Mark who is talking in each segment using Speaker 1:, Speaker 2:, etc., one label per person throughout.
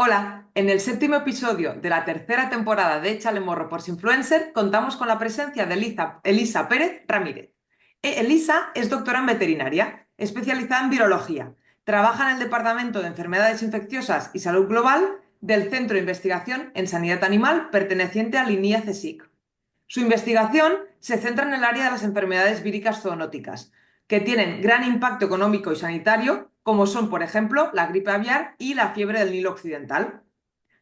Speaker 1: Hola, en el séptimo episodio de la tercera temporada de Échale Morro por Influencer contamos con la presencia de Elisa Pérez Ramírez. Elisa es doctora en veterinaria, especializada en virología. Trabaja en el Departamento de Enfermedades Infecciosas y Salud Global del Centro de Investigación en Sanidad Animal perteneciente al INIA CSIC. Su investigación se centra en el área de las enfermedades víricas zoonóticas, que tienen gran impacto económico y sanitario, como son, por ejemplo, la gripe aviar y la fiebre del Nilo Occidental.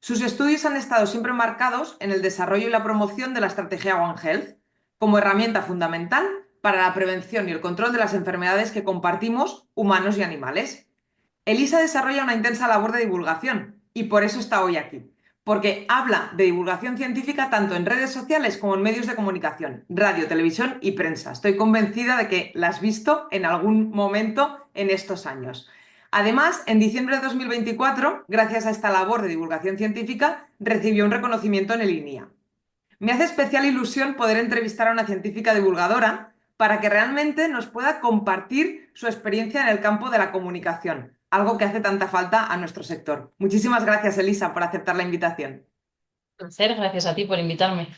Speaker 1: Sus estudios han estado siempre marcados en el desarrollo y la promoción de la estrategia One Health como herramienta fundamental para la prevención y el control de las enfermedades que compartimos humanos y animales. Elisa desarrolla una intensa labor de divulgación y por eso está hoy aquí, porque habla de divulgación científica tanto en redes sociales como en medios de comunicación, radio, televisión y prensa. Estoy convencida de que la has visto en algún momento en estos años. Además, en diciembre de 2024, gracias a esta labor de divulgación científica, recibió un reconocimiento en el INIA. Me hace especial ilusión poder entrevistar a una científica divulgadora para que realmente nos pueda compartir su experiencia en el campo de la comunicación, algo que hace tanta falta a nuestro sector. Muchísimas gracias, Elisa, por aceptar la invitación.
Speaker 2: Placer, gracias a ti por invitarme.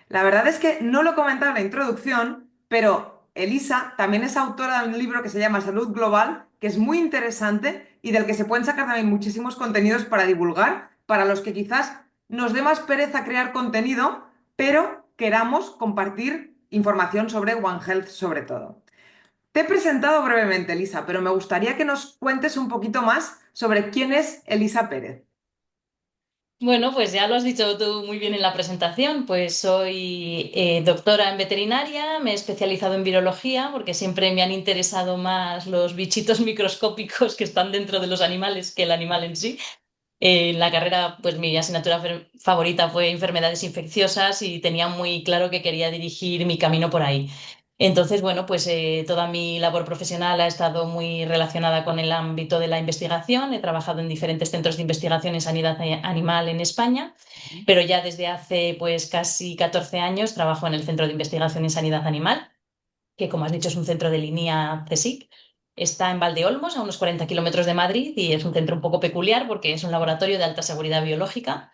Speaker 1: La verdad es que no lo comentaba en la introducción, pero Elisa también es autora de un libro que se llama Salud Global, que es muy interesante y del que se pueden sacar también muchísimos contenidos para divulgar, para los que quizás nos dé más pereza crear contenido, pero queramos compartir información sobre One Health sobre todo. Te he presentado brevemente, Elisa, pero me gustaría que nos cuentes un poquito más sobre quién es Elisa Pérez.
Speaker 2: Bueno, pues ya lo has dicho tú muy bien en la presentación, pues soy doctora en veterinaria, me he especializado en virología porque siempre me han interesado más los bichitos microscópicos que están dentro de los animales que el animal en sí. En la carrera, pues mi asignatura favorita fue enfermedades infecciosas y tenía muy claro que quería dirigir mi camino por ahí. Entonces, bueno, pues toda mi labor profesional ha estado muy relacionada con el ámbito de la investigación. He trabajado en diferentes centros de investigación en sanidad animal en España, pero ya desde hace pues casi 14 años trabajo en el Centro de Investigación en Sanidad Animal, que como has dicho es un centro de línea CSIC. Está en Valdeolmos, a unos 40 kilómetros de Madrid, y es un centro un poco peculiar porque es un laboratorio de alta seguridad biológica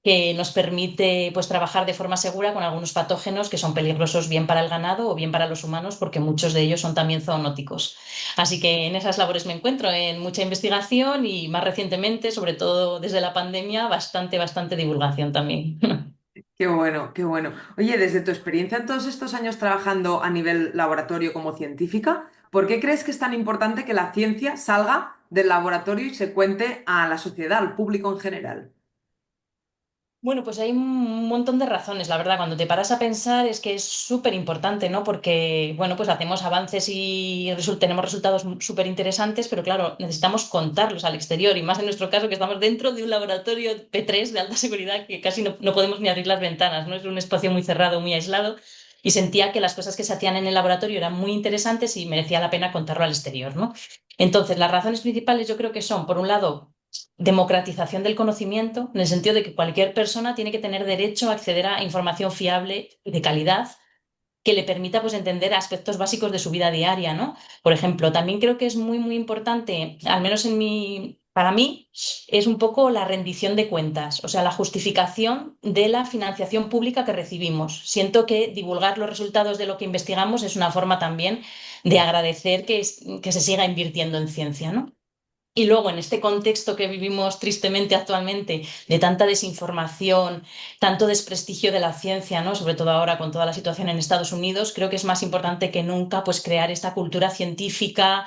Speaker 2: que nos permite pues, trabajar de forma segura con algunos patógenos que son peligrosos bien para el ganado o bien para los humanos, porque muchos de ellos son también zoonóticos. Así que en esas labores me encuentro, en mucha investigación y más recientemente, sobre todo desde la pandemia, bastante divulgación también.
Speaker 1: Qué bueno, qué bueno. Oye, desde tu experiencia en todos estos años trabajando a nivel laboratorio como científica, ¿por qué crees que es tan importante que la ciencia salga del laboratorio y se cuente a la sociedad, al público en general?
Speaker 2: Bueno, pues hay un montón de razones, la verdad. Cuando te paras a pensar es que es súper importante, ¿no? Porque, bueno, pues hacemos avances y tenemos resultados súper interesantes, pero claro, necesitamos contarlos al exterior y más en nuestro caso que estamos dentro de un laboratorio P3 de alta seguridad que casi no podemos ni abrir las ventanas, ¿no? Es un espacio muy cerrado, muy aislado y sentía que las cosas que se hacían en el laboratorio eran muy interesantes y merecía la pena contarlo al exterior, ¿no? Entonces, las razones principales yo creo que son, por un lado, democratización del conocimiento, en el sentido de que cualquier persona tiene que tener derecho a acceder a información fiable y de calidad que le permita pues, entender aspectos básicos de su vida diaria, ¿no? Por ejemplo, también creo que es muy importante, al menos para mí, es un poco la rendición de cuentas, o sea, la justificación de la financiación pública que recibimos. Siento que divulgar los resultados de lo que investigamos es una forma también de agradecer que se siga invirtiendo en ciencia, ¿no? Y luego, en este contexto que vivimos tristemente actualmente, de tanta desinformación, tanto desprestigio de la ciencia, ¿no? Sobre todo ahora con toda la situación en Estados Unidos, creo que es más importante que nunca pues, crear esta cultura científica,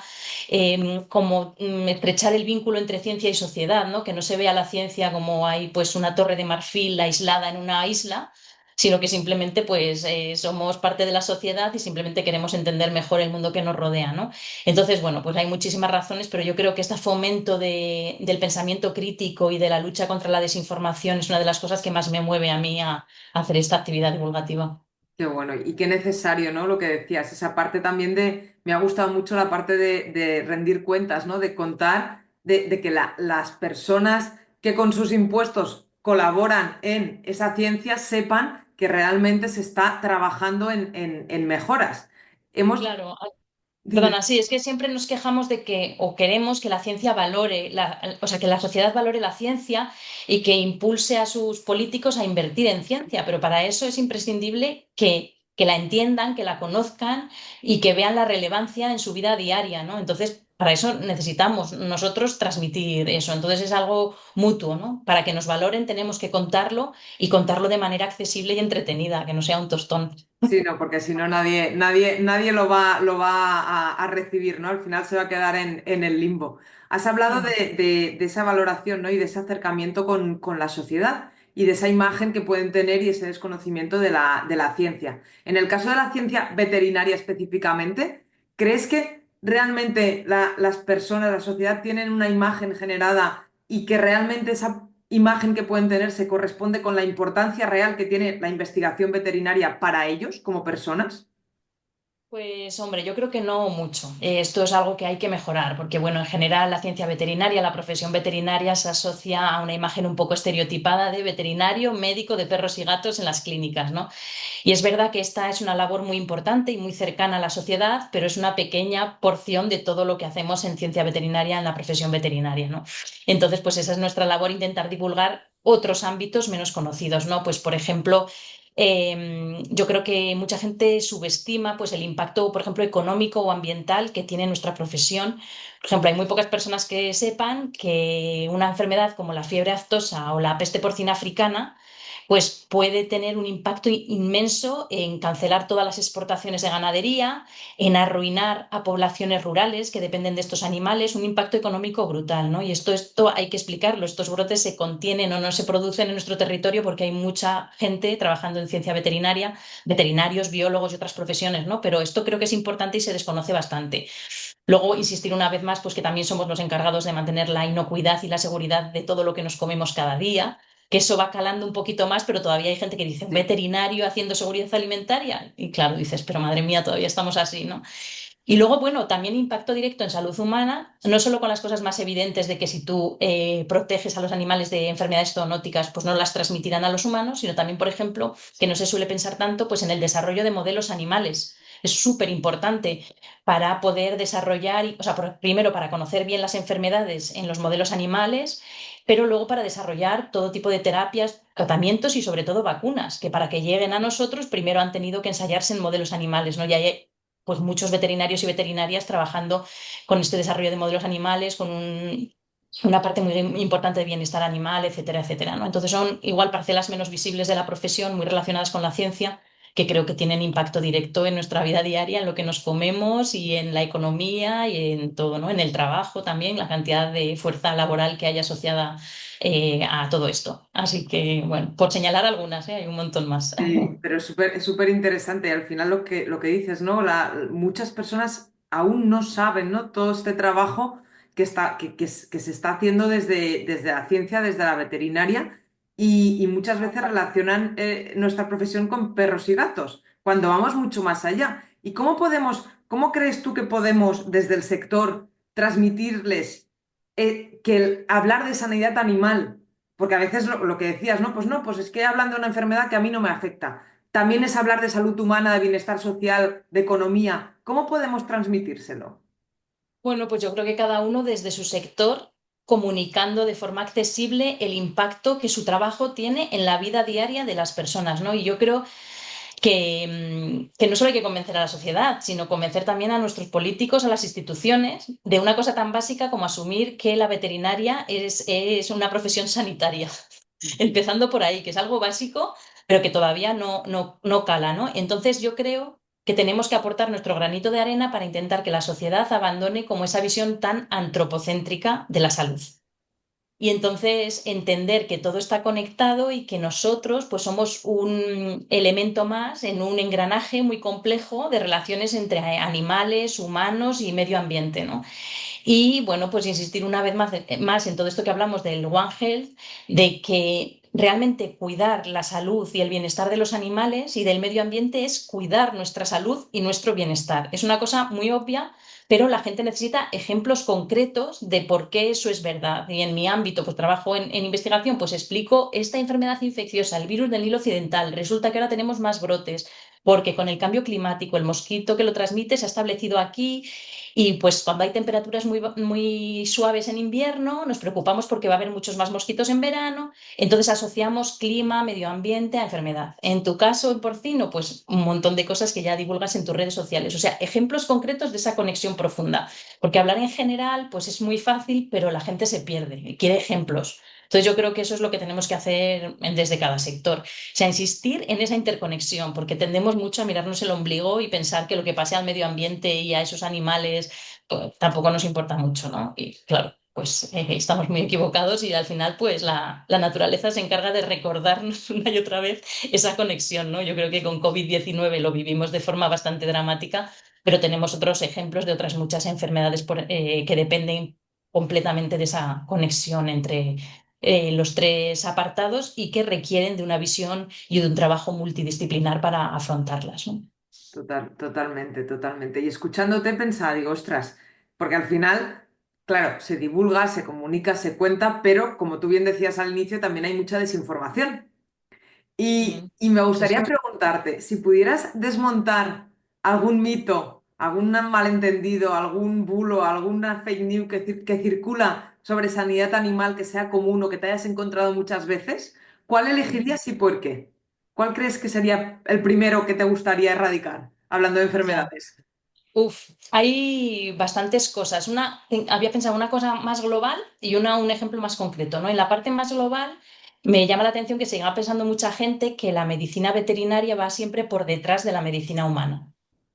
Speaker 2: como estrechar el vínculo entre ciencia y sociedad, ¿no? Que no se vea la ciencia como hay pues, una torre de marfil aislada en una isla, sino que simplemente pues, somos parte de la sociedad y simplemente queremos entender mejor el mundo que nos rodea, ¿no? Entonces, bueno, pues hay muchísimas razones, pero yo creo que este fomento del pensamiento crítico y de la lucha contra la desinformación es una de las cosas que más me mueve a mí a hacer esta actividad divulgativa.
Speaker 1: Qué bueno, y qué necesario, ¿no? Lo que decías, esa parte también me ha gustado mucho la parte de rendir cuentas, ¿no? De contar, de que las personas que con sus impuestos colaboran en esa ciencia sepan que realmente se está trabajando en mejoras. Hemos,
Speaker 2: Claro,
Speaker 1: Dime.
Speaker 2: Perdona, sí, es que siempre nos quejamos de que, o queremos que la ciencia valore, o sea, que la sociedad valore la ciencia y que impulse a sus políticos a invertir en ciencia, pero para eso es imprescindible que la entiendan, que la conozcan y que vean la relevancia en su vida diaria, ¿no? Entonces, para eso necesitamos nosotros transmitir eso. Entonces es algo mutuo, ¿no? Para que nos valoren tenemos que contarlo y contarlo de manera accesible y entretenida, que no sea un tostón.
Speaker 1: Sí, no, porque si no nadie lo va a recibir, ¿no? Al final se va a quedar en el limbo. Has hablado
Speaker 2: Mm.
Speaker 1: de esa valoración, ¿no? Y de ese acercamiento con la sociedad y de esa imagen que pueden tener y ese desconocimiento de la ciencia. En el caso de la ciencia veterinaria específicamente, ¿crees que realmente las personas, la sociedad tienen una imagen generada y que realmente esa imagen que pueden tener se corresponde con la importancia real que tiene la investigación veterinaria para ellos como personas?
Speaker 2: Pues hombre, yo creo que no mucho. Esto es algo que hay que mejorar, porque bueno, en general la ciencia veterinaria, la profesión veterinaria se asocia a una imagen un poco estereotipada de veterinario, médico de perros y gatos en las clínicas, ¿no? Y es verdad que esta es una labor muy importante y muy cercana a la sociedad, pero es una pequeña porción de todo lo que hacemos en ciencia veterinaria, en la profesión veterinaria, ¿no? Entonces, pues esa es nuestra labor, intentar divulgar otros ámbitos menos conocidos, ¿no? Pues por ejemplo, yo creo que mucha gente subestima pues, el impacto, por ejemplo, económico o ambiental que tiene nuestra profesión. Por ejemplo, hay muy pocas personas que sepan que una enfermedad como la fiebre aftosa o la peste porcina africana pues puede tener un impacto inmenso en cancelar todas las exportaciones de ganadería, en arruinar a poblaciones rurales que dependen de estos animales, un impacto económico brutal, ¿no? Y esto hay que explicarlo. Estos brotes se contienen o no se producen en nuestro territorio porque hay mucha gente trabajando en ciencia veterinaria, veterinarios, biólogos y otras profesiones, ¿no? Pero esto creo que es importante y se desconoce bastante. Luego, insistir una vez más, pues que también somos los encargados de mantener la inocuidad y la seguridad de todo lo que nos comemos cada día, que eso va calando un poquito más, pero todavía hay gente que dice, un
Speaker 1: Sí.
Speaker 2: veterinario haciendo seguridad alimentaria. Y claro, dices, pero madre mía, todavía estamos así, ¿no? Y luego, bueno, también impacto directo en salud humana, no solo con las cosas más evidentes de que si tú proteges a los animales de enfermedades zoonóticas, pues no las transmitirán a los humanos, sino también, por ejemplo, que no se suele pensar tanto, pues en el desarrollo de modelos animales. Es súper importante para poder desarrollar, o sea, primero para conocer bien las enfermedades en los modelos animales, pero luego para desarrollar todo tipo de terapias, tratamientos y sobre todo vacunas, que para que lleguen a nosotros primero han tenido que ensayarse en modelos animales, ¿no? Y hay pues muchos veterinarios y veterinarias trabajando con este desarrollo de modelos animales, con una parte muy importante de bienestar animal, etcétera, etcétera, ¿no? Entonces son igual parcelas menos visibles de la profesión, muy relacionadas con la ciencia, que creo que tienen impacto directo en nuestra vida diaria, en lo que nos comemos y en la economía y en todo, ¿no? En el trabajo también, la cantidad de fuerza laboral que hay asociada a todo esto. Así que, bueno, por señalar algunas, ¿eh? Hay un montón más.
Speaker 1: Sí, pero es súper interesante. Y al final lo que dices, ¿no? Muchas personas aún no saben, ¿no? Todo este trabajo que se está haciendo desde la ciencia, desde la veterinaria, y muchas veces relacionan nuestra profesión con perros y gatos, cuando vamos mucho más allá. ¿Y cómo crees tú que podemos, desde el sector, transmitirles que hablar de sanidad animal? Porque a veces lo que decías, ¿no? Pues no, pues es que hablan de una enfermedad que a mí no me afecta. También es hablar de salud humana, de bienestar social, de economía. ¿Cómo podemos transmitírselo?
Speaker 2: Bueno, pues yo creo que cada uno desde su sector comunicando de forma accesible el impacto que su trabajo tiene en la vida diaria de las personas, ¿no? Y yo creo que no solo hay que convencer a la sociedad, sino convencer también a nuestros políticos, a las instituciones, de una cosa tan básica como asumir que la veterinaria es una profesión sanitaria. Empezando por ahí, que es algo básico, pero que todavía no cala, ¿no? Entonces yo creo que tenemos que aportar nuestro granito de arena para intentar que la sociedad abandone como esa visión tan antropocéntrica de la salud. Y entonces entender que todo está conectado y que nosotros pues somos un elemento más en un engranaje muy complejo de relaciones entre animales, humanos y medio ambiente, ¿no? Y bueno, pues insistir una vez más en todo esto que hablamos del One Health, de que realmente cuidar la salud y el bienestar de los animales y del medio ambiente es cuidar nuestra salud y nuestro bienestar. Es una cosa muy obvia, pero la gente necesita ejemplos concretos de por qué eso es verdad. Y en mi ámbito, pues trabajo en investigación, pues explico esta enfermedad infecciosa, el virus del Nilo Occidental. Resulta que ahora tenemos más brotes. porque con el cambio climático el mosquito que lo transmite se ha establecido aquí y pues cuando hay temperaturas muy suaves en invierno nos preocupamos porque va a haber muchos más mosquitos en verano, entonces asociamos clima, medio ambiente a enfermedad. En tu caso, en porcino, pues un montón de cosas que ya divulgas en tus redes sociales, o sea, ejemplos concretos de esa conexión profunda, porque hablar en general pues es muy fácil, pero la gente se pierde y quiere ejemplos. Entonces yo creo que eso es lo que tenemos que hacer desde cada sector. O sea, insistir en esa interconexión, porque tendemos mucho a mirarnos el ombligo y pensar que lo que pase al medio ambiente y a esos animales pues, tampoco nos importa mucho, ¿no? Y claro, pues estamos muy equivocados y al final pues la naturaleza se encarga de recordarnos una y otra vez esa conexión, ¿no? Yo creo que con COVID-19 lo vivimos de forma bastante dramática, pero tenemos otros ejemplos de otras muchas enfermedades que dependen completamente de esa conexión entre los tres apartados y que requieren de una visión y de un trabajo multidisciplinar para afrontarlas, ¿no?
Speaker 1: Totalmente, totalmente. Y escuchándote pensaba, digo, ostras, porque al final, claro, se divulga, se comunica, se cuenta, pero como tú bien decías al inicio, también hay mucha desinformación.
Speaker 2: Mm,
Speaker 1: Y me
Speaker 2: eso
Speaker 1: gustaría
Speaker 2: es.
Speaker 1: preguntarte, si pudieras desmontar algún mito, algún malentendido, algún bulo, alguna fake news que circula sobre sanidad animal que sea común o que te hayas encontrado muchas veces, ¿cuál elegirías y por qué? ¿Cuál crees que sería el primero que te gustaría erradicar, hablando de
Speaker 2: Ya.
Speaker 1: enfermedades?
Speaker 2: Uf, hay bastantes cosas. Había pensado una cosa más global y un ejemplo más concreto, ¿no? En la parte más global me llama la atención que siga pensando mucha gente que la medicina veterinaria va siempre por detrás de la medicina humana.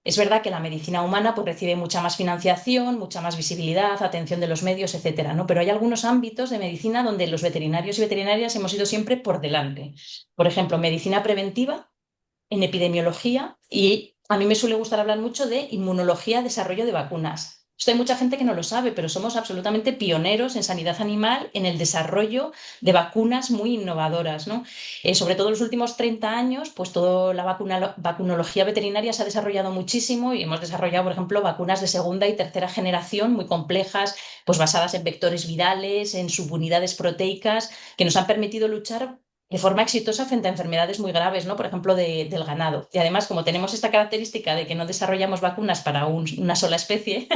Speaker 2: Es verdad que la medicina humana pues, recibe mucha más financiación, mucha más visibilidad, atención de los medios, etcétera, ¿no? Pero hay algunos ámbitos de medicina donde los veterinarios y veterinarias hemos ido siempre por delante. Por ejemplo, medicina preventiva en epidemiología y a mí me suele gustar hablar mucho de inmunología, desarrollo de vacunas. Esto hay mucha gente que no lo sabe, pero somos absolutamente pioneros en sanidad animal, en el desarrollo de vacunas muy innovadoras, ¿no? Sobre todo en los últimos 30 años, pues toda la vacunología veterinaria se ha desarrollado muchísimo y hemos desarrollado, por ejemplo, vacunas de segunda y tercera generación muy complejas, pues basadas en vectores virales, en subunidades proteicas, que nos han permitido luchar de forma exitosa frente a enfermedades muy graves, ¿no? Por ejemplo, del ganado. Y además, como tenemos esta característica de que no desarrollamos vacunas para una sola especie,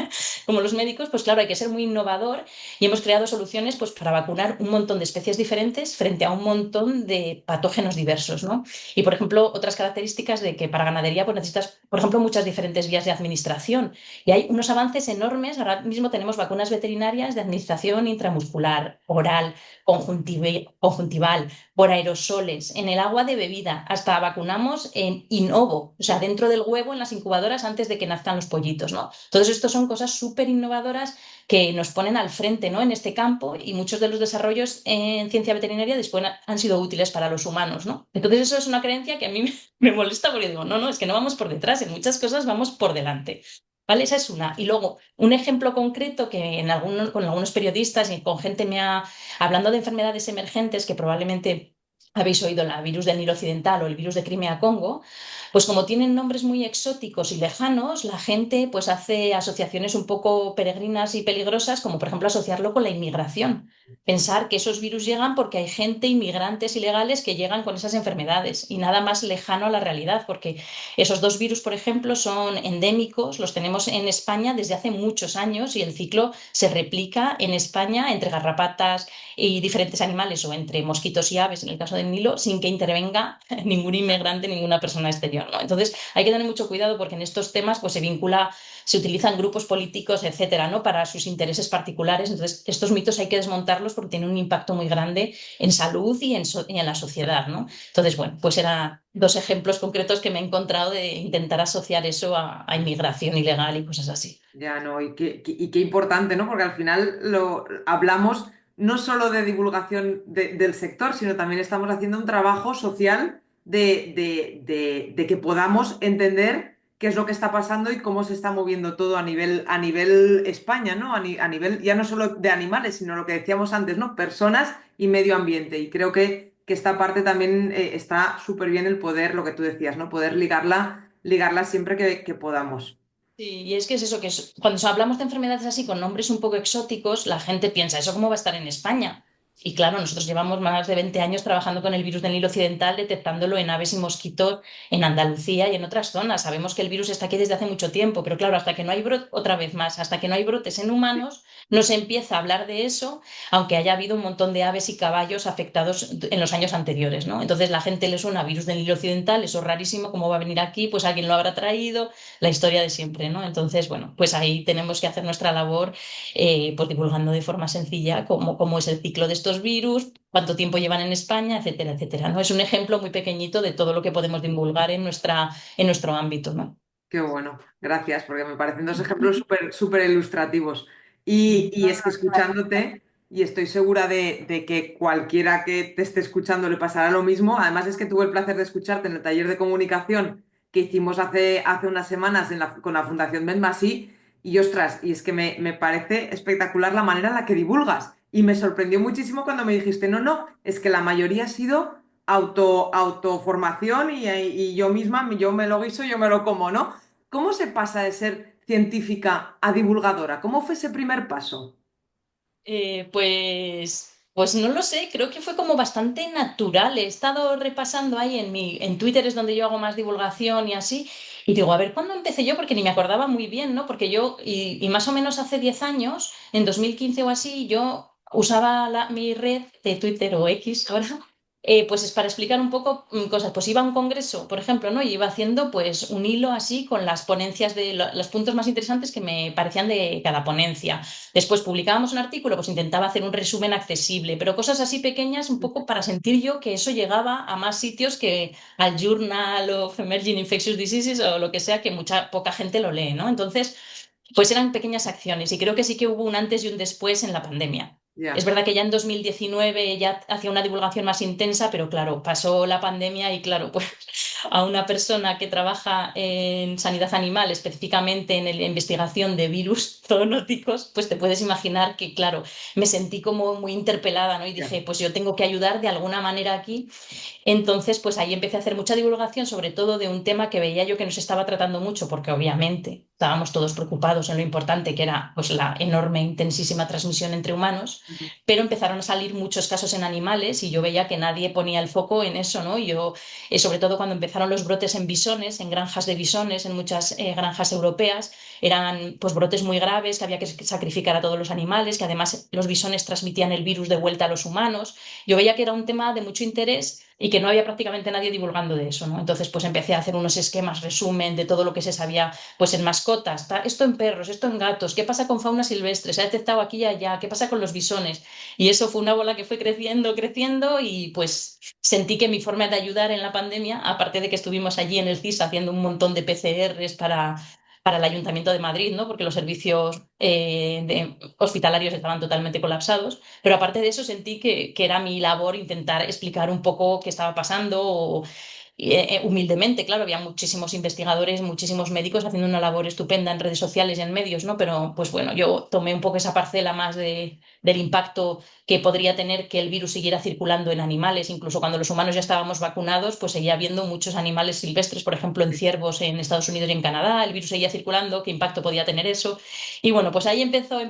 Speaker 2: como los médicos, pues claro, hay que ser muy innovador y hemos creado soluciones pues, para vacunar un montón de especies diferentes frente a un montón de patógenos diversos, ¿no? Y, por ejemplo, otras características de que para ganadería pues, necesitas, por ejemplo, muchas diferentes vías de administración. Y hay unos avances enormes. Ahora mismo tenemos vacunas veterinarias de administración intramuscular, oral, conjuntival por aerosoles, en el agua de bebida, hasta vacunamos en inovo, o sea, dentro del huevo, en las incubadoras, antes de que nazcan los pollitos, ¿no? Todos estos son cosas súper innovadoras que nos ponen al frente, ¿no? En este campo y muchos de los desarrollos en ciencia veterinaria después han sido útiles para los humanos, ¿no? Entonces eso es una creencia que a mí me molesta porque digo, no, no, es que no vamos por detrás, en muchas cosas vamos por delante. ¿Vale? Esa es una. Y luego, un ejemplo concreto que con algunos periodistas y con gente hablando de enfermedades emergentes que probablemente habéis oído, la virus del Nilo Occidental o el virus de Crimea-Congo, pues como tienen nombres muy exóticos y lejanos, la gente pues hace asociaciones un poco peregrinas y peligrosas, como por ejemplo asociarlo con la inmigración. Pensar que esos virus llegan porque hay gente, inmigrantes ilegales, que llegan con esas enfermedades y nada más lejano a la realidad, porque esos dos virus, por ejemplo, son endémicos, los tenemos en España desde hace muchos años y el ciclo se replica en España entre garrapatas y diferentes animales o entre mosquitos y aves, en el caso del Nilo, sin que intervenga ningún inmigrante, ninguna persona exterior, ¿no? Entonces hay que tener mucho cuidado porque en estos temas pues, se utilizan grupos políticos, etcétera, ¿no? Para sus intereses particulares. Entonces estos mitos hay que desmontarlos porque tienen un impacto muy grande en salud y en la sociedad, ¿no? Entonces, bueno, pues eran dos ejemplos concretos que me he encontrado de intentar asociar eso a inmigración ilegal y cosas así.
Speaker 1: Ya no, y qué importante, ¿no? Porque al final lo hablamos no solo de divulgación del sector, sino también estamos haciendo un trabajo social de que podamos entender qué es lo que está pasando y cómo se está moviendo todo a nivel España, ¿no? A nivel ya no solo de animales, sino lo que decíamos antes, ¿no? Personas y medio ambiente. Y creo que esta parte también está súper bien el poder, lo que tú decías, ¿no? Poder ligarla siempre que podamos.
Speaker 2: Sí, y es que es eso, cuando hablamos de enfermedades así con nombres un poco exóticos, la gente piensa, ¿eso cómo va a estar en España? Y claro, nosotros llevamos más de 20 años trabajando con el virus del Nilo Occidental, detectándolo en aves y mosquitos en Andalucía y en otras zonas. Sabemos que el virus está aquí desde hace mucho tiempo, pero claro, hasta que no hay otra vez más, hasta que no hay brotes en humanos, no se empieza a hablar de eso, aunque haya habido un montón de aves y caballos afectados en los años anteriores, ¿no? Entonces la gente le suena virus del Nilo Occidental, eso es rarísimo, ¿cómo va a venir aquí? Pues alguien lo habrá traído, la historia de siempre, ¿no? Entonces, bueno, pues ahí tenemos que hacer nuestra labor pues divulgando de forma sencilla cómo es el ciclo de estos virus, cuánto tiempo llevan en España, etcétera, etcétera, ¿no? Es un ejemplo muy pequeñito de todo lo que podemos divulgar en nuestro ámbito, ¿no?
Speaker 1: Qué bueno, gracias, porque me parecen dos ejemplos súper ilustrativos. Y es que escuchándote, y estoy segura de que cualquiera que te esté escuchando le pasará lo mismo. Además, es que tuve el placer de escucharte en el taller de comunicación que hicimos hace unas semanas con la Fundación Benmasí. Y ostras, y es que me parece espectacular la manera en la que divulgas. Y me sorprendió muchísimo cuando me dijiste, no, no, es que la mayoría ha sido autoformación y yo misma, yo me lo guiso, yo me lo como, ¿no? ¿Cómo se pasa de ser científica a divulgadora? ¿Cómo fue ese primer paso?
Speaker 2: Pues no lo sé, creo que fue como bastante natural. He estado repasando ahí en Twitter es donde yo hago más divulgación y así, y digo, a ver, ¿cuándo empecé yo? Porque ni me acordaba muy bien, ¿no? Porque y más o menos hace 10 años, en 2015 o así, yo usaba mi red de Twitter o X ahora, pues es para explicar un poco cosas. Pues iba a un congreso, por ejemplo, ¿no? Y iba haciendo pues un hilo así con las ponencias de los puntos más interesantes que me parecían de cada ponencia. Después publicábamos un artículo, pues intentaba hacer un resumen accesible, pero cosas así pequeñas un poco para sentir yo que eso llegaba a más sitios que al Journal of Emerging Infectious Diseases o lo que sea, que poca gente lo lee, ¿no? Entonces, pues eran pequeñas acciones y creo que sí que hubo un antes y un después en la pandemia. Es
Speaker 1: Ya,
Speaker 2: verdad que ya en 2019 ya hacía una divulgación más intensa, pero claro, pasó la pandemia y claro, pues a una persona que trabaja en sanidad animal, específicamente en la investigación de virus zoonóticos, pues te puedes imaginar que, claro, me sentí como muy interpelada, ¿no? Y
Speaker 1: ya,
Speaker 2: dije, pues yo tengo que ayudar de alguna manera aquí. Entonces, pues ahí empecé a hacer mucha divulgación, sobre todo de un tema que veía yo que nos estaba tratando mucho, porque obviamente estábamos todos preocupados en lo importante que era pues la enorme, intensísima transmisión entre humanos,
Speaker 1: ujú,
Speaker 2: pero empezaron a salir muchos casos en animales y yo veía que nadie ponía el foco en eso, ¿no? Y yo, sobre todo cuando empezaron los brotes en bisones, en granjas de bisones, en muchas granjas europeas, eran pues brotes muy graves, que había que sacrificar a todos los animales, que además los bisones transmitían el virus de vuelta a los humanos. Yo veía que era un tema de mucho interés y que no había prácticamente nadie divulgando de eso, ¿no? Entonces, pues empecé a hacer unos esquemas, resumen de todo lo que se sabía, pues en mascotas, esto en perros, esto en gatos, qué pasa con fauna silvestre, se ha detectado aquí y allá, qué pasa con los bisones. Y eso fue una bola que fue creciendo, creciendo y pues sentí que mi forma de ayudar en la pandemia, aparte de que estuvimos allí en el CIS haciendo un montón de PCRs para el Ayuntamiento de Madrid, ¿no? Porque los servicios hospitalarios estaban totalmente colapsados. Pero aparte de eso, sentí que era mi labor intentar explicar un poco qué estaba pasando humildemente. Claro, había muchísimos investigadores, muchísimos médicos haciendo una labor estupenda en redes sociales y en medios, ¿no? Pero pues bueno, yo tomé un poco esa parcela más del impacto que podría tener que el virus siguiera circulando en animales. Incluso cuando los humanos ya estábamos vacunados, pues seguía habiendo muchos animales silvestres, por ejemplo, en ciervos en Estados Unidos y en Canadá, el virus seguía circulando, qué impacto podía tener eso. Y bueno, pues ahí empezó.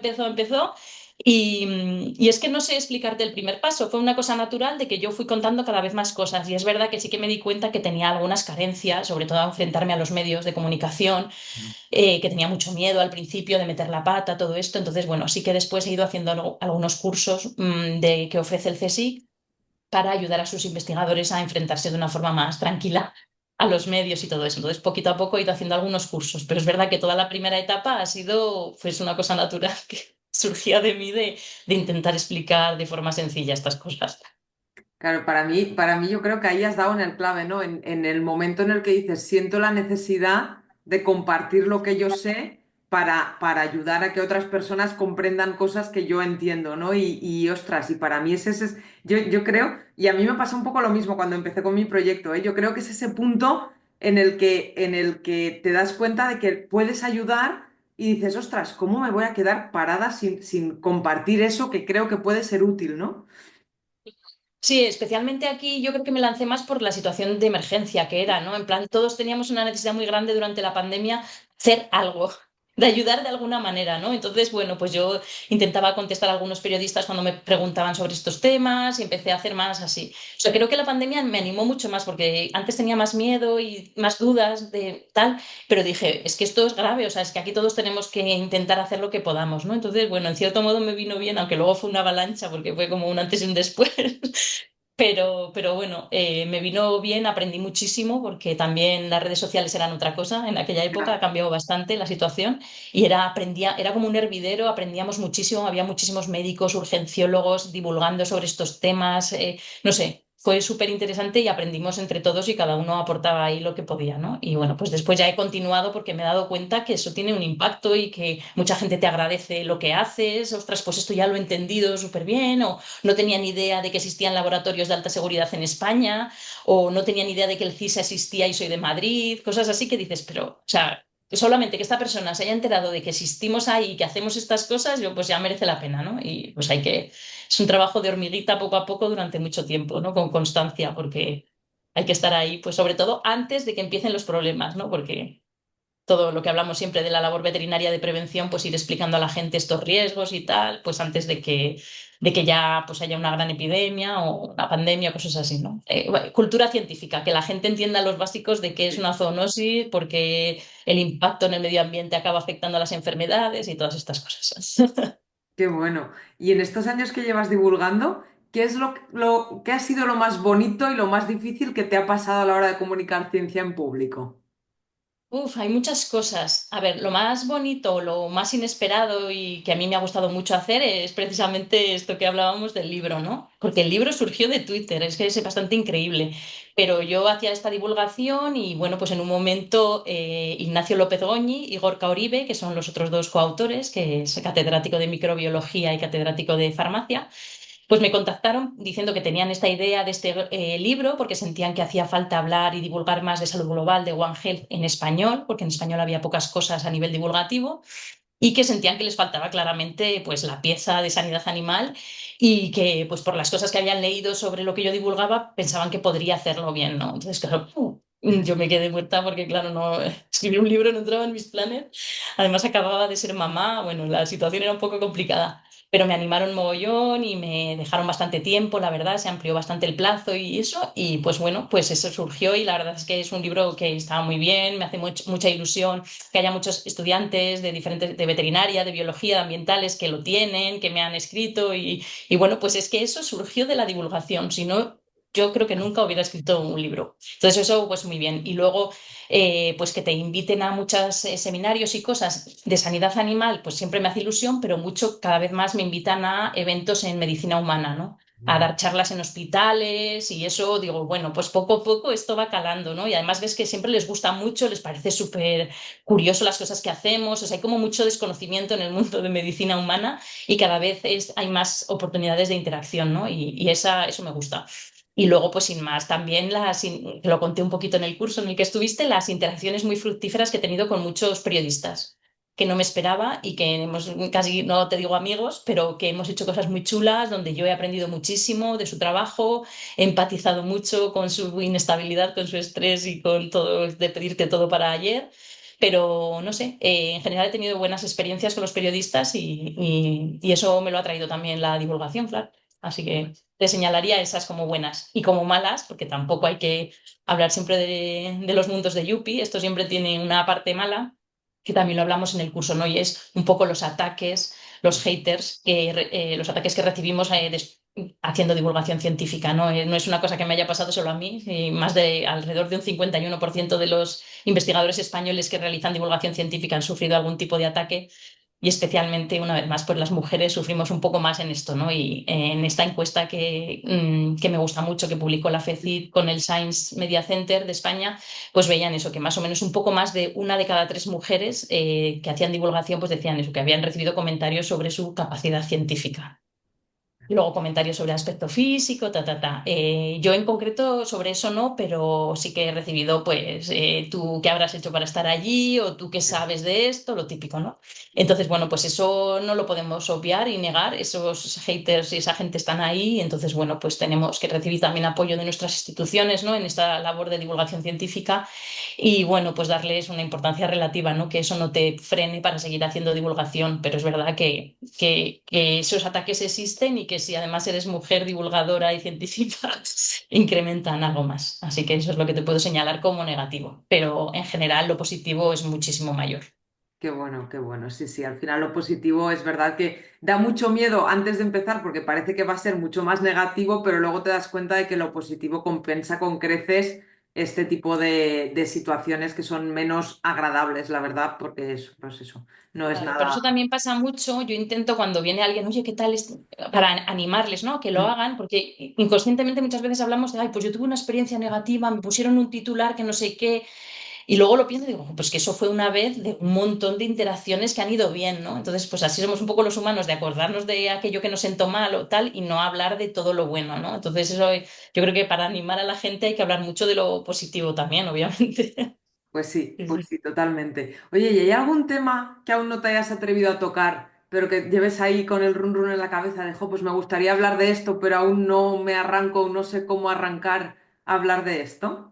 Speaker 2: Y es que no sé explicarte el primer paso, fue una cosa natural de que yo fui contando cada vez más cosas y es verdad que sí que me di cuenta que tenía algunas carencias, sobre todo a enfrentarme a los medios de comunicación, que tenía mucho miedo al principio de meter la pata, todo esto, entonces bueno, sí que después he ido haciendo algunos cursos que ofrece el CSIC para ayudar a sus investigadores a enfrentarse de una forma más tranquila a los medios y todo eso. Entonces, poquito a poco he ido haciendo algunos cursos, pero es verdad que toda la primera etapa ha sido pues, una cosa natural que surgía de mí de intentar explicar de forma sencilla estas cosas.
Speaker 1: claro, para mí yo creo que ahí has dado en el clave, ¿no? En el momento en el que dices, siento la necesidad de compartir lo que yo sé para ayudar a que otras personas comprendan cosas que yo entiendo, ¿no? Ostras, y para mí yo creo, y a mí me pasó un poco lo mismo cuando empecé con mi proyecto, ¿eh? Yo creo que es ese punto en el que te das cuenta de que puedes ayudar y dices, ostras, ¿cómo me voy a quedar parada sin compartir eso que creo que puede ser útil, ¿no?
Speaker 2: Sí, especialmente aquí yo creo que me lancé más por la situación de emergencia que era, ¿no? En plan, todos teníamos una necesidad muy grande durante la pandemia hacer algo. de ayudar de alguna manera, ¿no? Entonces, bueno, pues yo intentaba contestar a algunos periodistas cuando me preguntaban sobre estos temas y empecé a hacer más así. O sea, creo que la pandemia me animó mucho más porque antes tenía más miedo y más dudas de tal, pero dije, es que esto es grave, o sea, es que aquí todos tenemos que intentar hacer lo que podamos, ¿no? Entonces, bueno, en cierto modo me vino bien, aunque luego fue una avalancha porque fue como un antes y un después. Pero bueno, me vino bien, aprendí muchísimo porque también las redes sociales eran otra cosa. En aquella época ha cambiado bastante la situación y era como un hervidero, aprendíamos muchísimo, había muchísimos médicos, urgenciólogos divulgando sobre estos temas, no sé. Fue súper interesante y aprendimos entre todos y cada uno aportaba ahí lo que podía, ¿no? Y bueno, pues después ya he continuado porque me he dado cuenta que eso tiene un impacto y que mucha gente te agradece lo que haces. Ostras, pues esto ya lo he entendido súper bien, o no tenía ni idea de que existían laboratorios de alta seguridad en España, o no tenía ni idea de que el CISA existía y soy de Madrid, cosas así que dices, pero, o sea, solamente que esta persona se haya enterado de que existimos ahí y que hacemos estas cosas, yo pues ya merece la pena, ¿no? Y pues es un trabajo de hormiguita poco a poco durante mucho tiempo, ¿no? Con constancia, porque hay que estar ahí, pues sobre todo antes de que empiecen los problemas, ¿no? Porque todo lo que hablamos siempre de la labor veterinaria de prevención, pues ir explicando a la gente estos riesgos y tal, pues antes de que ya pues haya una gran epidemia o una pandemia o cosas así, ¿no? Bueno, cultura científica, que la gente entienda los básicos de qué es una zoonosis, porque el impacto en el medio ambiente acaba afectando a las enfermedades y todas estas cosas.
Speaker 1: Qué bueno. Y en estos años que llevas divulgando, ¿qué es qué ha sido lo más bonito y lo más difícil que te ha pasado a la hora de comunicar ciencia en público?
Speaker 2: Uf, hay muchas cosas. A ver, lo más bonito, lo más inesperado y que a mí me ha gustado mucho hacer es precisamente esto que hablábamos del libro, ¿no? Porque el libro surgió de Twitter, es que es bastante increíble. Pero yo hacía esta divulgación y bueno, pues en un momento Ignacio López Goñi y Gorka Oribe, que son los otros dos coautores, que es catedrático de microbiología y catedrático de farmacia, pues me contactaron diciendo que tenían esta idea de este libro porque sentían que hacía falta hablar y divulgar más de salud global, de One Health en español, porque en español había pocas cosas a nivel divulgativo y que sentían que les faltaba claramente pues la pieza de sanidad animal y que pues por las cosas que habían leído sobre lo que yo divulgaba pensaban que podría hacerlo bien, ¿no? Entonces, claro, yo me quedé muerta porque, claro, no escribir un libro no entraba en mis planes. Además, acababa de ser mamá, bueno, la situación era un poco complicada. Pero me animaron mogollón y me dejaron bastante tiempo, la verdad, se amplió bastante el plazo y eso. Y pues bueno, pues eso surgió y la verdad es que es un libro que estaba muy bien, me hace mucha ilusión que haya muchos estudiantes de diferentes, de veterinaria, de biología, de ambientales que lo tienen, que me han escrito y bueno, pues es que eso surgió de la divulgación, si no, yo creo que nunca hubiera escrito un libro. Entonces eso pues muy bien. Y luego pues que te inviten a muchos seminarios y cosas de sanidad animal, pues siempre me hace ilusión, pero mucho, cada vez más me invitan a eventos en medicina humana, ¿no? A dar charlas en hospitales y eso digo, bueno, pues poco a poco esto va calando, ¿no? Y además ves que siempre les gusta mucho, les parece súper curioso las cosas que hacemos, o sea, hay como mucho desconocimiento en el mundo de medicina humana y cada vez hay más oportunidades de interacción, ¿no? Y eso me gusta. Y luego, pues sin más, también te lo conté un poquito en el curso en el que estuviste, las interacciones muy fructíferas que he tenido con muchos periodistas que no me esperaba y que hemos, casi no te digo amigos, pero que hemos hecho cosas muy chulas, donde yo he aprendido muchísimo de su trabajo, he empatizado mucho con su inestabilidad, con su estrés y con todo, de pedirte todo para ayer. Pero no sé, en general he tenido buenas experiencias con los periodistas y eso me lo ha traído también la divulgación, claro. Así que te señalaría esas como buenas y como malas, porque tampoco hay que hablar siempre de los mundos de Yuppie, esto siempre tiene una parte mala, que también lo hablamos en el curso, ¿no? Y es un poco los ataques, los haters, los ataques que recibimos haciendo divulgación científica, ¿no? No es una cosa que me haya pasado solo a mí, más de alrededor de un 51% de los investigadores españoles que realizan divulgación científica han sufrido algún tipo de ataque y especialmente, una vez más, pues las mujeres sufrimos un poco más en esto, ¿no? Y en esta encuesta que me gusta mucho, que publicó la FECID con el Science Media Center de España, pues veían eso, que más o menos un poco más de una de cada tres mujeres que hacían divulgación, pues decían eso, que habían recibido comentarios sobre su capacidad científica. Y luego comentarios sobre aspecto físico, ta, ta, ta. Yo en concreto sobre eso no, pero sí que he recibido, pues, tú qué habrás hecho para estar allí o tú qué sabes de esto, lo típico, ¿no? Entonces, bueno, pues eso no lo podemos obviar y negar. Esos haters y esa gente están ahí. Entonces, bueno, pues tenemos que recibir también apoyo de nuestras instituciones, ¿no? En esta labor de divulgación científica y, bueno, pues darles una importancia relativa, ¿no? Que eso no te frene para seguir haciendo divulgación, pero es verdad que esos ataques existen y que si además eres mujer divulgadora y científica, incrementan algo más. Así que eso es lo que te puedo señalar como negativo, pero en general lo positivo es muchísimo mayor.
Speaker 1: Qué bueno, qué bueno. Sí, sí, al final lo positivo es verdad que da mucho miedo antes de empezar porque parece que va a ser mucho más negativo, pero luego te das cuenta de que lo positivo compensa con creces este tipo de situaciones que son menos agradables, la verdad, porque es, pues eso, no es
Speaker 2: Claro, pero
Speaker 1: nada.
Speaker 2: eso también pasa mucho. Yo intento cuando viene alguien, oye, ¿qué tal? Para animarles, ¿no? Que lo
Speaker 1: Mm.
Speaker 2: hagan, porque inconscientemente muchas veces hablamos de, ay, pues yo tuve una experiencia negativa, me pusieron un titular que no sé qué. Y luego lo pienso y digo, pues que eso fue una vez de un montón de interacciones que han ido bien, ¿no? Entonces, pues así somos un poco los humanos, de acordarnos de aquello que nos sentó mal o tal y no hablar de todo lo bueno, ¿no? Entonces, eso yo creo que para animar a la gente hay que hablar mucho de lo positivo también, obviamente. Sí,
Speaker 1: Pues
Speaker 2: sí.
Speaker 1: sí, totalmente. Oye, ¿y hay algún tema que aún no te hayas atrevido a tocar, pero que lleves ahí con el run run en la cabeza de, jo, pues me gustaría hablar de esto, pero aún no me arranco, no sé cómo arrancar a hablar de esto?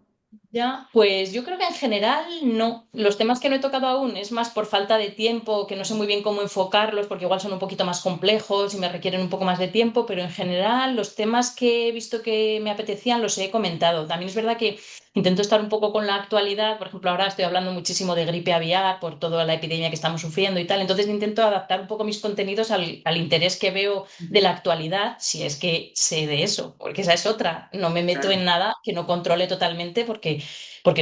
Speaker 2: Ya, pues yo creo que en general no. Los temas que no he tocado aún es más por falta de tiempo, que no sé muy bien cómo enfocarlos, porque igual son un poquito más complejos y me requieren un poco más de tiempo, pero en general los temas que he visto que me apetecían los he comentado. También es verdad que intento estar un poco con la actualidad, por ejemplo, ahora estoy hablando muchísimo de gripe aviar por toda la epidemia que estamos sufriendo y tal, entonces intento adaptar un poco mis contenidos al interés que veo de la actualidad, si es que sé de eso, porque esa es otra. No me meto
Speaker 1: Claro.
Speaker 2: en nada que no controle totalmente porque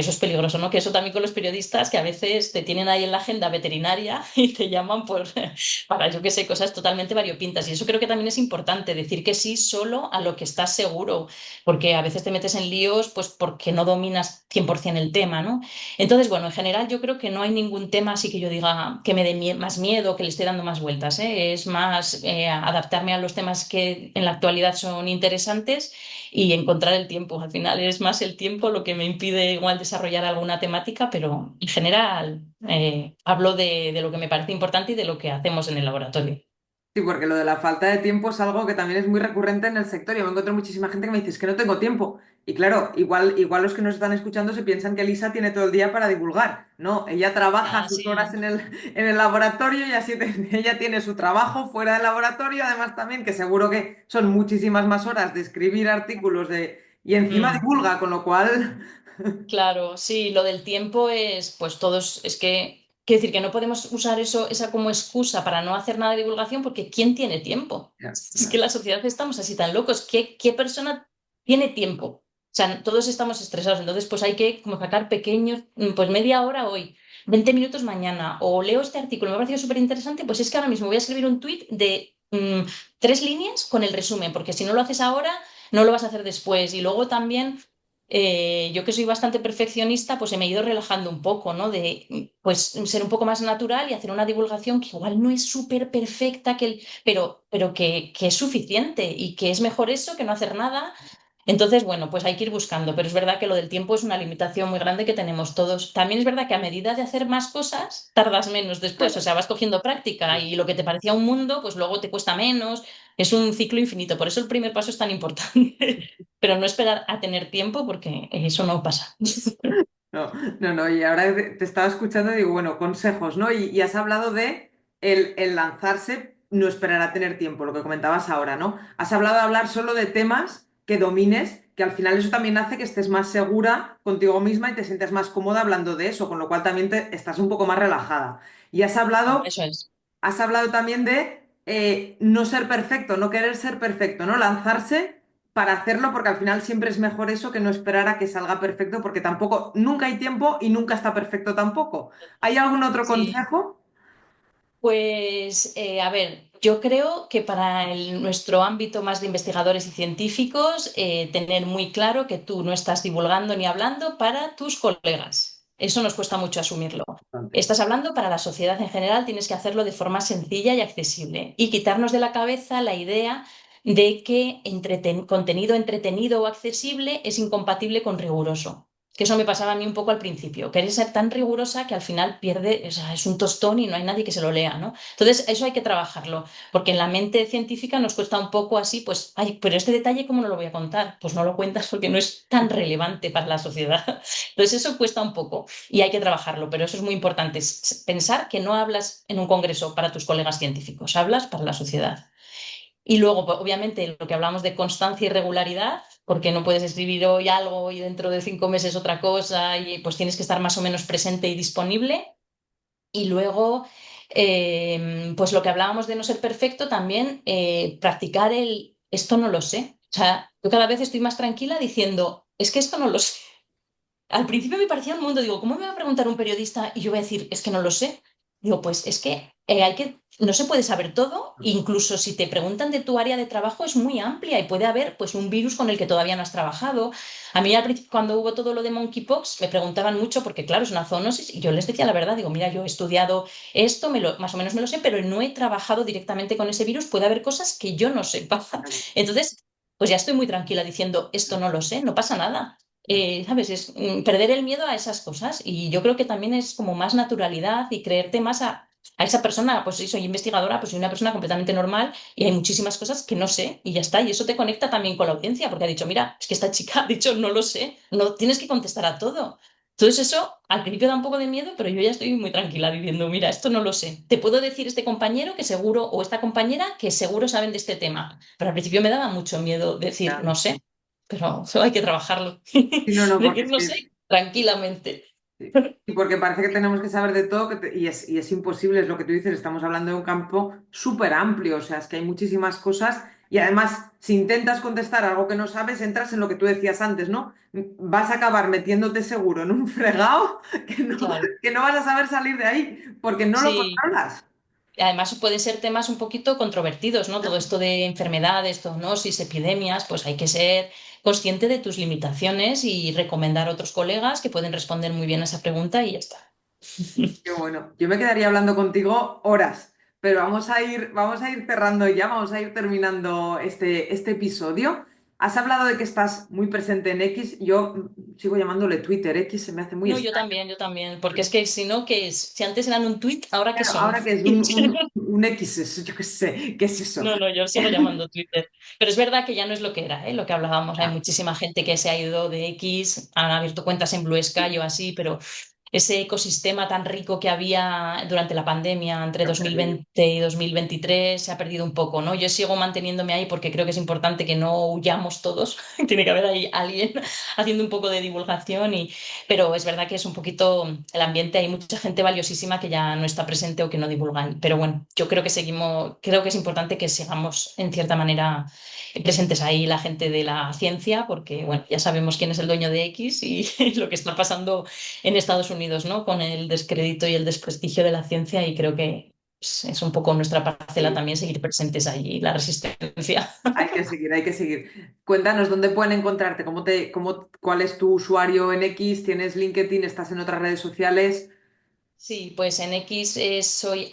Speaker 2: eso es peligroso, ¿no? Que eso también con los periodistas que a veces te tienen ahí en la agenda veterinaria y te llaman para, yo qué sé, cosas totalmente variopintas. Y eso creo que también es importante, decir que sí solo a lo que estás seguro, porque a veces te metes en líos pues porque no dominas 100% el tema, ¿no? Entonces, bueno, en general yo creo que no hay ningún tema así que yo diga que me dé más miedo, que le esté dando más vueltas, ¿eh? Es más adaptarme a los temas que en la actualidad son interesantes y encontrar el tiempo. Al final es más el tiempo lo que me impide igual desarrollar alguna temática, pero en general hablo de lo que me parece importante y de lo que hacemos en el laboratorio.
Speaker 1: Sí, porque lo de la falta de tiempo es algo que también es muy recurrente en el sector. Yo me encuentro muchísima gente que me dice, es que no tengo tiempo. Y claro, igual los que nos están escuchando se piensan que Elisa tiene todo el día para divulgar. No, ella trabaja
Speaker 2: Ah,
Speaker 1: sus horas
Speaker 2: sí.
Speaker 1: en el laboratorio y así ella tiene su trabajo fuera del laboratorio. Además también que seguro que son muchísimas más horas de escribir artículos y encima
Speaker 2: Mm.
Speaker 1: divulga, con lo cual...
Speaker 2: Claro, sí, lo del tiempo es, pues todos, es que, quiero decir que no podemos usar eso, esa como excusa para no hacer nada de divulgación, porque ¿quién tiene tiempo?
Speaker 1: Ya,
Speaker 2: Es que la sociedad estamos así tan locos, ¿qué persona tiene tiempo? O sea, todos estamos estresados, entonces pues hay que como sacar pequeños, pues media hora hoy, 20 minutos mañana, o leo este artículo, me ha parecido súper interesante, pues es que ahora mismo voy a escribir un tuit de 3 líneas con el resumen, porque si no lo haces ahora, no lo vas a hacer después. Y luego también yo que soy bastante perfeccionista, pues me he ido relajando un poco, ¿no? De pues ser un poco más natural y hacer una divulgación que igual no es súper perfecta, pero que es suficiente y que es mejor eso que no hacer nada. Entonces, bueno, pues hay que ir buscando, pero es verdad que lo del tiempo es una limitación muy grande que tenemos todos. También es verdad que a medida de hacer más cosas, tardas menos después, o
Speaker 1: claro.
Speaker 2: sea, vas cogiendo práctica y lo que te parecía un mundo, pues luego te cuesta menos. Es un ciclo infinito, por eso el primer paso es tan importante. Pero no esperar a tener tiempo porque eso no pasa.
Speaker 1: No, no, no, y ahora te estaba escuchando y digo, bueno, consejos, ¿no? Y has hablado de el lanzarse, no esperar a tener tiempo, lo que comentabas ahora, ¿no? Has hablado de hablar solo de temas que domines, que al final eso también hace que estés más segura contigo misma y te sientes más cómoda hablando de eso, con lo cual también te, estás un poco más relajada. Y
Speaker 2: Eso es.
Speaker 1: has hablado también de no ser perfecto, no querer ser perfecto, ¿no? Lanzarse para hacerlo, porque al final siempre es mejor eso que no esperar a que salga perfecto, porque tampoco, nunca hay tiempo y nunca está perfecto tampoco. ¿Hay algún otro
Speaker 2: Sí.
Speaker 1: consejo?
Speaker 2: Pues, a ver, yo creo que para nuestro ámbito más de investigadores y científicos, tener muy claro que tú no estás divulgando ni hablando para tus colegas. Eso nos cuesta mucho asumirlo.
Speaker 1: Bastante.
Speaker 2: Estás hablando para la sociedad en general, tienes que hacerlo de forma sencilla y accesible y quitarnos de la cabeza la idea de que contenido entretenido o accesible es incompatible con riguroso. Que eso me pasaba a mí un poco al principio. Querer ser tan rigurosa que al final pierde, o sea, es un tostón y no hay nadie que se lo lea, ¿no? Entonces, eso hay que trabajarlo, porque en la mente científica nos cuesta un poco así, pues, ay, pero este detalle, ¿cómo no lo voy a contar? Pues no lo cuentas porque no es tan relevante para la sociedad. Entonces, eso cuesta un poco y hay que trabajarlo, pero eso es muy importante, pensar que no hablas en un congreso para tus colegas científicos, hablas para la sociedad. Y luego, pues, obviamente, lo que hablamos de constancia y regularidad, porque no puedes escribir hoy algo y dentro de 5 meses otra cosa, y pues tienes que estar más o menos presente y disponible. Y luego, pues lo que hablábamos de no ser perfecto, también practicar el esto no lo sé. O sea, yo cada vez estoy más tranquila diciendo, es que esto no lo sé. Al principio me parecía un mundo, digo, ¿cómo me va a preguntar un periodista y yo voy a decir, es que no lo sé? Digo, pues es que no se puede saber todo, incluso si te preguntan de tu área de trabajo es muy amplia y puede haber pues un virus con el que todavía no has trabajado. A mí al principio cuando hubo todo lo de monkeypox me preguntaban mucho porque claro, es una zoonosis y yo les decía la verdad, digo, mira, yo he estudiado esto, más o menos me lo sé, pero no he trabajado directamente con ese virus, puede haber cosas que yo no sepa. Entonces, pues ya estoy muy tranquila diciendo, esto no lo sé, no pasa nada. ¿Sabes? Es perder el miedo a esas cosas y yo creo que también es como más naturalidad y creerte más a esa persona, pues sí, soy investigadora, pues soy una persona completamente normal y hay muchísimas cosas que no sé y ya está, y eso te conecta también con la audiencia porque ha dicho, mira, es que esta chica ha dicho, no lo sé, no tienes que contestar a todo. Entonces eso al principio da un poco de miedo, pero yo ya estoy muy tranquila diciendo, mira, esto no lo sé. Te puedo decir este compañero que seguro, o esta compañera que seguro saben de este tema, pero al principio me daba mucho miedo decir,
Speaker 1: Ya.
Speaker 2: no sé, pero eso hay que trabajarlo.
Speaker 1: Sí, no, no, porque
Speaker 2: Decir
Speaker 1: es
Speaker 2: no
Speaker 1: que
Speaker 2: sé tranquilamente.
Speaker 1: sí. Y porque parece que tenemos que saber de todo y es imposible, es lo que tú dices, estamos hablando de un campo súper amplio, o sea, es que hay muchísimas cosas y además, si intentas contestar algo que no sabes, entras en lo que tú decías antes, ¿no? Vas a acabar metiéndote seguro en un fregado
Speaker 2: Claro,
Speaker 1: que no vas a saber salir de ahí porque no lo
Speaker 2: sí.
Speaker 1: controlas.
Speaker 2: Además pueden ser temas un poquito controvertidos, ¿no? Todo esto de enfermedades, zoonosis, epidemias, pues hay que ser consciente de tus limitaciones y recomendar a otros colegas que pueden responder muy bien a esa pregunta y ya está.
Speaker 1: Qué bueno, yo me quedaría hablando contigo horas, pero vamos a ir cerrando ya, vamos a ir terminando este episodio. Has hablado de que estás muy presente en X, yo sigo llamándole Twitter, X se me hace muy
Speaker 2: No,
Speaker 1: extraño.
Speaker 2: yo también, porque es que si no, ¿qué es? Si antes eran un tuit, ¿ahora qué
Speaker 1: Claro,
Speaker 2: son?
Speaker 1: ahora que es un X, yo qué sé, ¿qué es eso?
Speaker 2: No, no, yo sigo llamando Twitter. Pero es verdad que ya no es lo que era, ¿eh? Lo que hablábamos. Hay
Speaker 1: Ah,
Speaker 2: muchísima gente que se ha ido de X, han abierto cuentas en Blue Sky o así, pero ese ecosistema tan rico que había durante la pandemia entre
Speaker 1: se ha perdido.
Speaker 2: 2020 y 2023 se ha perdido un poco, ¿no? Yo sigo manteniéndome ahí porque creo que es importante que no huyamos todos. Tiene que haber ahí alguien haciendo un poco de divulgación pero es verdad que es un poquito el ambiente, hay mucha gente valiosísima que ya no está presente o que no divulgan. Pero bueno, yo creo que creo que es importante que sigamos en cierta manera presentes ahí la gente de la ciencia, porque bueno, ya sabemos quién es el dueño de X y lo que está pasando en Estados Unidos, ¿no? Con el descrédito y el desprestigio de la ciencia, y creo que es un poco nuestra parcela
Speaker 1: Sí,
Speaker 2: también seguir presentes allí, la resistencia.
Speaker 1: hay que seguir, hay que seguir. Cuéntanos dónde pueden encontrarte, cuál es tu usuario en X, tienes LinkedIn, estás en otras redes sociales.
Speaker 2: Sí, pues en X soy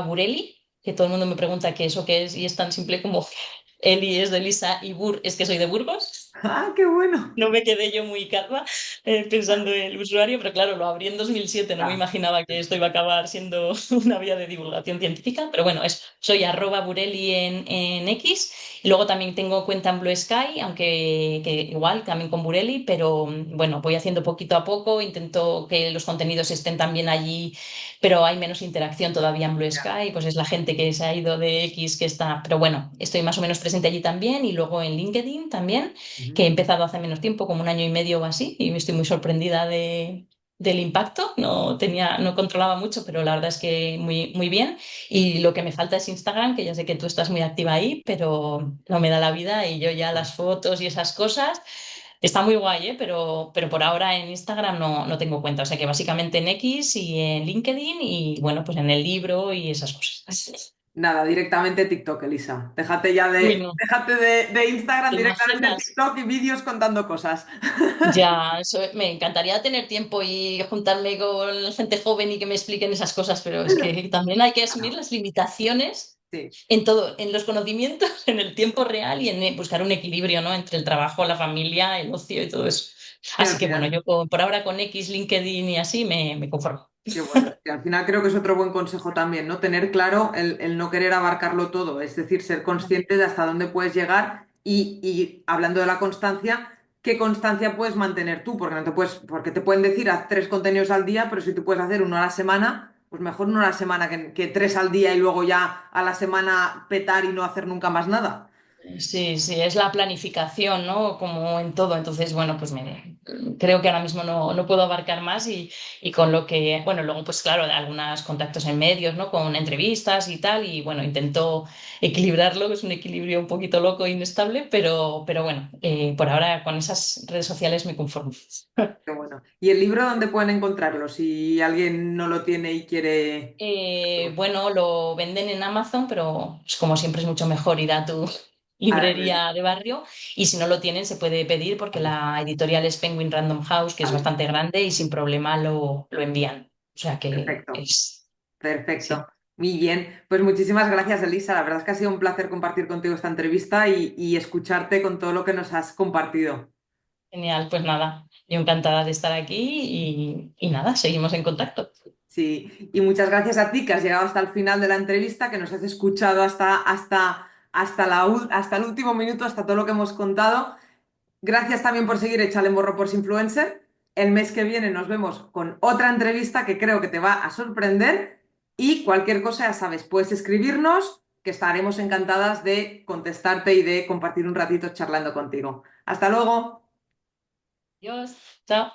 Speaker 2: @Bureli, que todo el mundo me pregunta qué eso qué es, y es tan simple como Eli es de Lisa y Bur es que soy de Burgos.
Speaker 1: ¡Ah, qué bueno!
Speaker 2: No me quedé yo muy calva pensando en el usuario, pero claro, lo abrí en 2007, no me
Speaker 1: Ah,
Speaker 2: imaginaba que esto iba a acabar siendo una vía de divulgación científica, pero bueno, soy @Bureli en X, y luego también tengo cuenta en Blue Sky, aunque que igual también con Bureli, pero bueno, voy haciendo poquito a poco, intento que los contenidos estén también allí, pero hay menos interacción todavía en Blue
Speaker 1: ya.
Speaker 2: Sky, pues es la gente que se ha ido de X que está, pero bueno, estoy más o menos presente allí también, y luego en LinkedIn también, que he
Speaker 1: Ujú.
Speaker 2: empezado hace menos tiempo, como un año y medio o así, y me estoy muy sorprendida del impacto. No controlaba mucho, pero la verdad es que muy, muy bien. Y lo que me falta es Instagram, que ya sé que tú estás muy activa ahí, pero no me da la vida y yo ya las fotos y esas cosas. Está muy guay, ¿eh? Pero por ahora en Instagram no tengo cuenta. O sea que básicamente en X y en LinkedIn y bueno, pues en el libro y esas cosas.
Speaker 1: Nada, directamente TikTok, Elisa.
Speaker 2: Uy, no,
Speaker 1: Déjate de Instagram,
Speaker 2: ¿te
Speaker 1: directamente
Speaker 2: imaginas?
Speaker 1: TikTok y vídeos contando cosas.
Speaker 2: Ya, me encantaría tener tiempo y juntarme con gente joven y que me expliquen esas cosas, pero es que también hay que asumir las limitaciones
Speaker 1: Sí,
Speaker 2: en todo, en los conocimientos, en el tiempo real y en buscar un equilibrio, ¿no? Entre el trabajo, la familia, el ocio y todo eso.
Speaker 1: sí, al
Speaker 2: Así que bueno,
Speaker 1: final.
Speaker 2: yo por ahora con X, LinkedIn y así me conformo.
Speaker 1: Qué bueno. Y al final creo que es otro buen consejo también, ¿no? Tener claro el no querer abarcarlo todo, es decir, ser consciente de hasta dónde puedes llegar y hablando de la constancia, ¿qué constancia puedes mantener tú? Porque no te puedes, porque te pueden decir haz 3 contenidos al día, pero si tú puedes hacer uno a la semana, pues mejor uno a la semana que 3 al día y luego ya a la semana petar y no hacer nunca más nada.
Speaker 2: Sí, sí, es la planificación, ¿no? Como en todo. Entonces, bueno, pues creo que ahora mismo no puedo abarcar más y con lo que, bueno, luego pues claro, algunos contactos en medios, ¿no? Con entrevistas y tal, y bueno, intento equilibrarlo, que es un equilibrio un poquito loco e inestable, pero bueno, por ahora con esas redes sociales me conformo.
Speaker 1: Qué bueno. ¿Y el libro dónde pueden encontrarlo? Si alguien no lo tiene y quiere...
Speaker 2: Bueno, lo venden en Amazon, pero pues, como siempre es mucho mejor ir a tu
Speaker 1: Ah, es verdad.
Speaker 2: librería de barrio y si no lo tienen se puede pedir porque la editorial es Penguin Random House, que es
Speaker 1: Vale,
Speaker 2: bastante grande y sin problema lo envían. O sea que
Speaker 1: perfecto.
Speaker 2: es... Sí,
Speaker 1: Perfecto. Muy bien. Pues muchísimas gracias, Elisa. La verdad es que ha sido un placer compartir contigo esta entrevista y escucharte con todo lo que nos has compartido.
Speaker 2: genial, pues nada, yo encantada de estar aquí y nada, seguimos en contacto.
Speaker 1: Sí, y muchas gracias a ti que has llegado hasta el final de la entrevista, que nos has escuchado hasta el último minuto, hasta todo lo que hemos contado. Gracias también por seguir Échale Morro por Influencer. El mes que viene nos vemos con otra entrevista que creo que te va a sorprender y cualquier cosa, ya sabes, puedes escribirnos, que estaremos encantadas de contestarte y de compartir un ratito charlando contigo. Hasta luego.
Speaker 2: Adiós, chao.